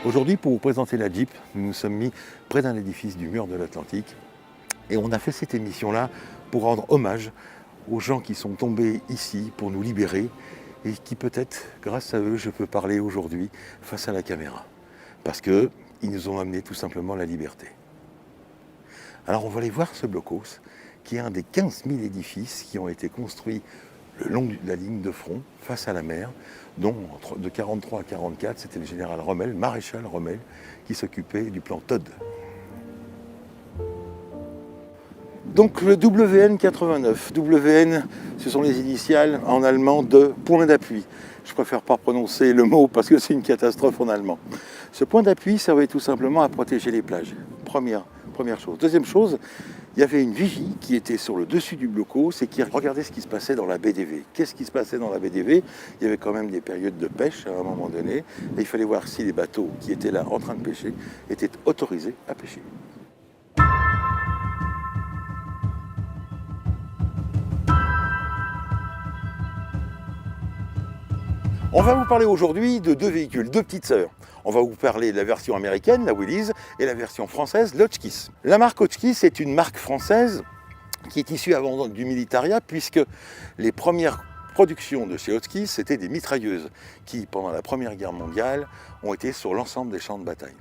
Aujourd'hui, pour vous présenter la Jeep, nous nous sommes mis près d'un édifice du mur de l'Atlantique et on a fait cette émission-là pour rendre hommage aux gens qui sont tombés ici pour nous libérer et qui peut-être, grâce à eux, je peux parler aujourd'hui face à la caméra. Parce qu'ils nous ont amené tout simplement la liberté. Alors on va aller voir ce blocos, qui est un des 15 000 édifices qui ont été construits le long de la ligne de front, face à la mer, dont de 1943 à 1944, c'était le général Rommel, maréchal Rommel, qui s'occupait du plan Todd. Donc le WN 89, WN, ce sont les initiales en allemand de point d'appui. Je préfère pas prononcer le mot parce que c'est une catastrophe en allemand. Ce point d'appui servait tout simplement à protéger les plages. Première chose. Deuxième chose, il y avait une vigie qui était sur le dessus du blocos et qui regardait ce qui se passait dans la baie d'Évé. Qu'est-ce qui se passait dans la baie d'Évé? Il y avait quand même des périodes de pêche à un moment donné. Et il fallait voir si les bateaux qui étaient là en train de pêcher étaient autorisés à pêcher. On va vous parler aujourd'hui de deux véhicules, deux petites sœurs. On va vous parler de la version américaine, la Willys, et la version française, l'Hotchkiss. La marque Hotchkiss est une marque française qui est issue avant du militaria, puisque les premières productions de chez Hotchkiss, c'était des mitrailleuses qui, pendant la Première Guerre mondiale, ont été sur l'ensemble des champs de bataille.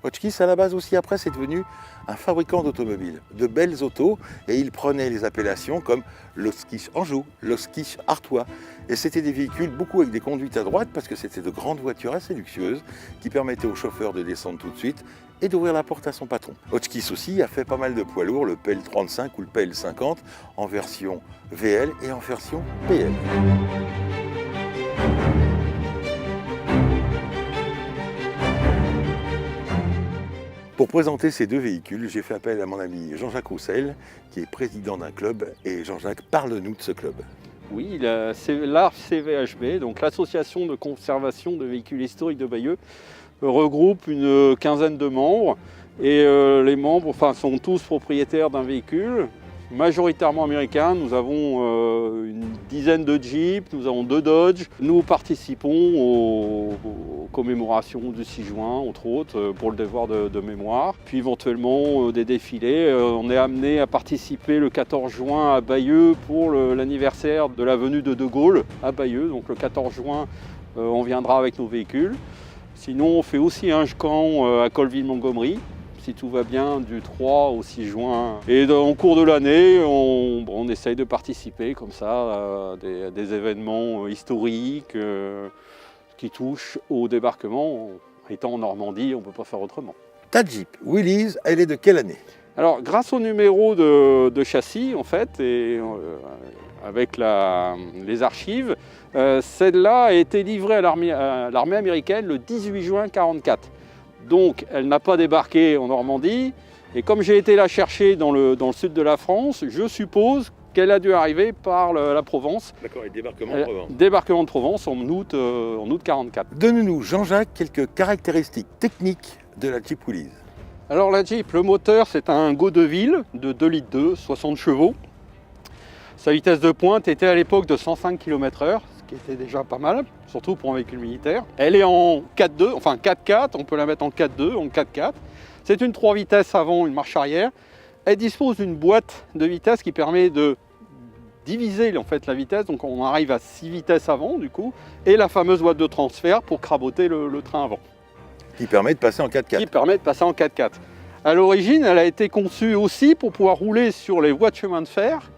Hotchkiss, à la base aussi, après, c'est devenu un fabricant d'automobiles, de belles autos, et il prenait les appellations comme l'Hotchkiss Anjou, l'Hotchkiss Artois. Et c'était des véhicules beaucoup avec des conduites à droite, parce que c'était de grandes voitures assez luxueuses, qui permettaient au chauffeur de descendre tout de suite et d'ouvrir la porte à son patron. Hotchkiss aussi a fait pas mal de poids lourds, le PL35 ou le PL50, en version VL et en version PL. Pour présenter ces deux véhicules, j'ai fait appel à mon ami Jean-Jacques Roussel, qui est président d'un club. Et Jean-Jacques, parle-nous de ce club. Oui, l'ARCVHB, donc l'Association de conservation de véhicules historiques de Bayeux, regroupe une quinzaine de membres. Et les membres sont tous propriétaires d'un véhicule, majoritairement américain. Nous avons une dizaine de Jeep, nous avons 2 Dodge. Nous participons aux commémorations du 6 juin, entre autres, pour le devoir de mémoire. Puis éventuellement des défilés. On est amené à participer le 14 juin à Bayeux pour l'anniversaire de la venue de Gaulle à Bayeux. Donc le 14 juin, on viendra avec nos véhicules. Sinon, on fait aussi un camp à Colville-Montgomery, si tout va bien, du 3 au 6 juin. Et au cours de l'année, on essaye de participer comme ça à des événements historiques qui touchent au débarquement. Étant en Normandie, on ne peut pas faire autrement. Ta Jeep Willys, elle est de quelle année? Alors, grâce au numéro de châssis, en fait, et avec les archives, celle-là a été livrée à l'armée américaine le 18 juin 1944. Donc, elle n'a pas débarqué en Normandie. Et comme j'ai été la chercher dans le sud de la France, je suppose qu'elle a dû arriver par la Provence. D'accord, et débarquement de Provence. Débarquement de Provence en août 1944. Donne-nous, Jean-Jacques, quelques caractéristiques techniques de la Jeep Willys. Alors la Jeep, le moteur, c'est un Go-de-Ville de 2,2 litres, 60 chevaux. Sa vitesse de pointe était à l'époque de 105 km/h. Qui était déjà pas mal, surtout pour un véhicule militaire. Elle est en 4-2, enfin 4-4, on peut la mettre en 4-2, en 4-4. C'est une 3 vitesses avant, une marche arrière. Elle dispose d'une boîte de vitesse qui permet de diviser en fait la vitesse, donc on arrive à 6 vitesses avant du coup, et la fameuse boîte de transfert pour craboter le train avant. Qui permet de passer en 4x4. Qui permet de passer en 4x4. À l'origine, elle a été conçue aussi pour pouvoir rouler sur les voies de chemin de fer,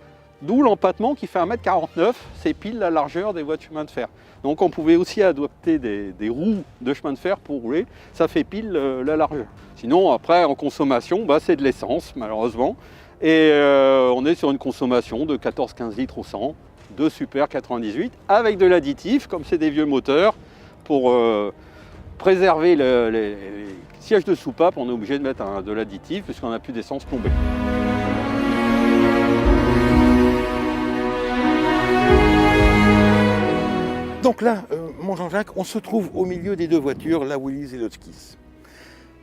d'où l'empattement qui fait 1,49 m, c'est pile la largeur des voies de chemin de fer. Donc on pouvait aussi adopter des roues de chemin de fer pour rouler, ça fait pile la largeur. Sinon après en consommation, c'est de l'essence malheureusement. Et on est sur une consommation de 14-15 litres au 100, de Super 98, avec de l'additif, comme c'est des vieux moteurs, pour préserver les sièges de soupape, on est obligé de mettre de l'additif puisqu'on n'a plus d'essence plombée. Donc là, mon Jean-Jacques, on se trouve au milieu des deux voitures, la Willys et l'Hotchkiss.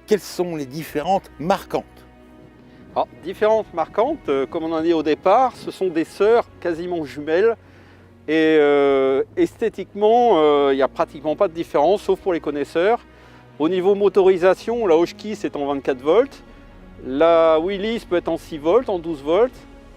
Quelles sont les différentes marquantes? Alors, différentes marquantes, comme on en a dit au départ, ce sont des sœurs quasiment jumelles. Et esthétiquement, il n'y a pratiquement pas de différence, sauf pour les connaisseurs. Au niveau motorisation, la Hotchkiss est en 24 volts, la Willys peut être en 6 volts, en 12 volts,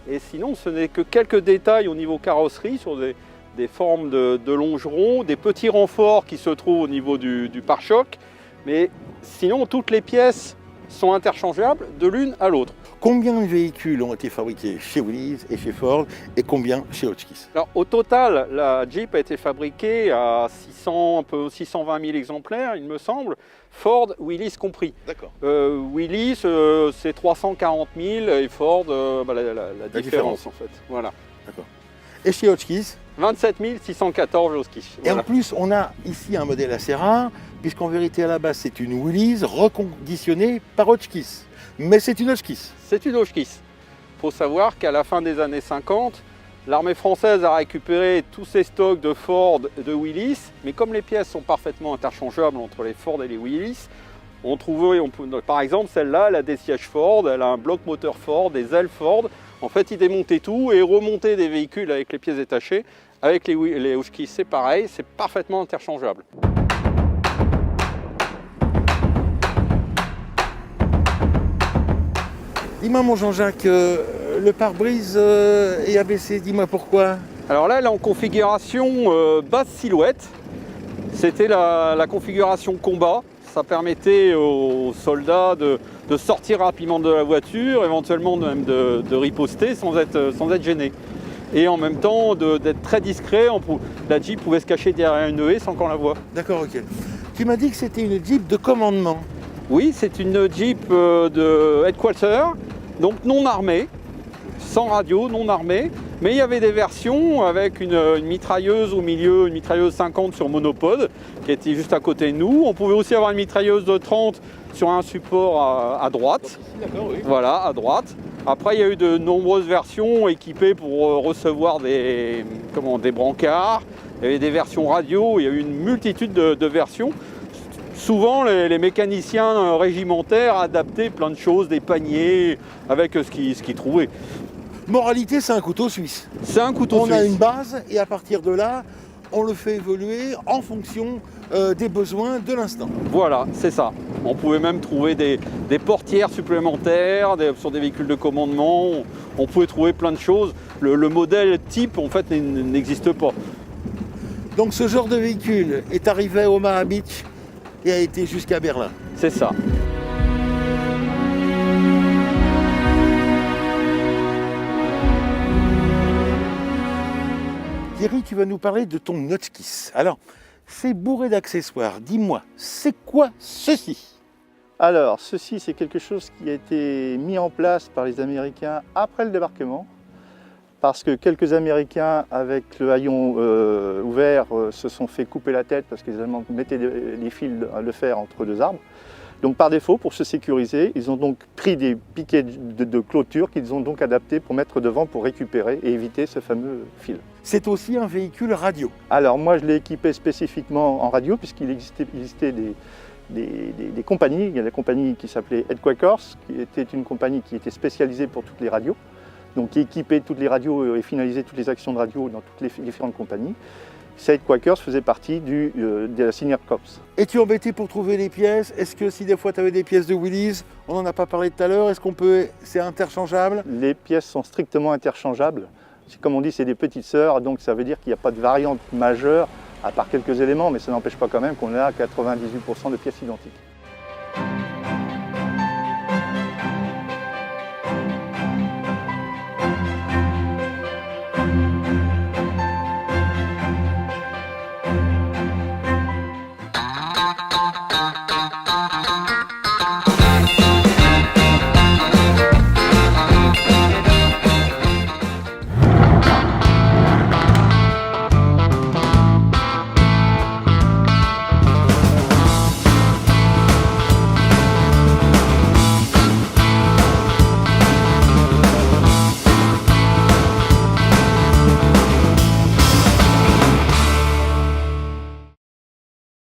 et sinon ce n'est que quelques détails au niveau carrosserie sur des formes de longerons, des petits renforts qui se trouvent au niveau du pare-choc, mais sinon toutes les pièces sont interchangeables de l'une à l'autre. Combien de véhicules ont été fabriqués chez Willys et chez Ford et combien chez Hotchkiss? Alors, au total, la Jeep a été fabriquée à 600, un peu 620 000 exemplaires, il me semble, Ford, Willys compris. D'accord. Willys, c'est 340 000 et Ford, la différence en fait. Voilà. D'accord. Et chez Hotchkiss? 27 614 Hotchkiss. Et Voilà. en plus, on a ici un modèle assez rare, puisqu'en vérité, à la base, c'est une Willys reconditionnée par Hotchkiss. Mais c'est une Hotchkiss. C'est une Hotchkiss. Il faut savoir qu'à la fin des années 50, l'armée française a récupéré tous ses stocks de Ford et de Willys, mais comme les pièces sont parfaitement interchangeables entre les Ford et les Willys, par exemple, celle-là, elle a des sièges Ford, elle a un bloc moteur Ford, des ailes Ford. En fait, ils démontaient tout et remontaient des véhicules avec les pièces détachées. Avec les Hotchkiss, c'est pareil, c'est parfaitement interchangeable. Dis-moi, mon Jean-Jacques, le pare-brise est abaissé, dis-moi pourquoi? Alors là, elle est en configuration basse silhouette. C'était la configuration combat. Ça permettait aux soldats de sortir rapidement de la voiture, éventuellement même de riposter sans être gêné. Et en même temps d'être très discret, la Jeep pouvait se cacher derrière une haie sans qu'on la voie. D'accord, ok. Tu m'as dit que c'était une Jeep de commandement. Oui, c'est une Jeep de headquarter, donc non armée, sans radio, non armée. Mais il y avait des versions avec une mitrailleuse au milieu, une mitrailleuse 50 sur monopode, qui était juste à côté de nous. On pouvait aussi avoir une mitrailleuse de 30 sur un support à droite. D'accord, oui. Voilà, à droite. Après, il y a eu de nombreuses versions équipées pour recevoir des brancards. Il y avait des versions radio, il y a eu une multitude de versions. Souvent, les mécaniciens régimentaires adaptaient plein de choses, des paniers, avec ce qu'ils trouvaient. Moralité, c'est un couteau suisse. C'est un couteau On suisse. a une base et à partir de là, on le fait évoluer en fonction des besoins de l'instant. Voilà, c'est ça. On pouvait même trouver des portières supplémentaires sur des véhicules de commandement. On pouvait trouver plein de choses. Le modèle type, en fait, n'existe pas. Donc ce genre de véhicule est arrivé à Omaha Beach et a été jusqu'à Berlin. C'est ça. Thierry, tu vas nous parler de ton Hotchkiss. Alors, c'est bourré d'accessoires. Dis-moi, c'est quoi ceci? Alors, ceci, c'est quelque chose qui a été mis en place par les Américains après le débarquement, parce que quelques Américains, avec le haillon ouvert, se sont fait couper la tête parce que les Allemands mettaient des fils de fer entre deux arbres. Donc par défaut, pour se sécuriser, ils ont donc pris des piquets de clôture qu'ils ont donc adaptés pour mettre devant pour récupérer et éviter ce fameux fil. C'est aussi un véhicule radio. Alors moi, je l'ai équipé spécifiquement en radio puisqu'il existait des compagnies. Il y a la compagnie qui s'appelait Headquarters, qui était une compagnie qui était spécialisée pour toutes les radios, donc qui équipait toutes les radios et finalisait toutes les actions de radio dans toutes les différentes compagnies. Headquarters faisait partie de la Senior Corps. Es-tu embêté pour trouver les pièces? Est-ce que si des fois tu avais des pièces de Willys, on n'en a pas parlé tout à l'heure, c'est interchangeable? Les pièces sont strictement interchangeables. Comme on dit, c'est des petites sœurs, donc ça veut dire qu'il n'y a pas de variante majeure, à part quelques éléments, mais ça n'empêche pas quand même qu'on a 98% de pièces identiques.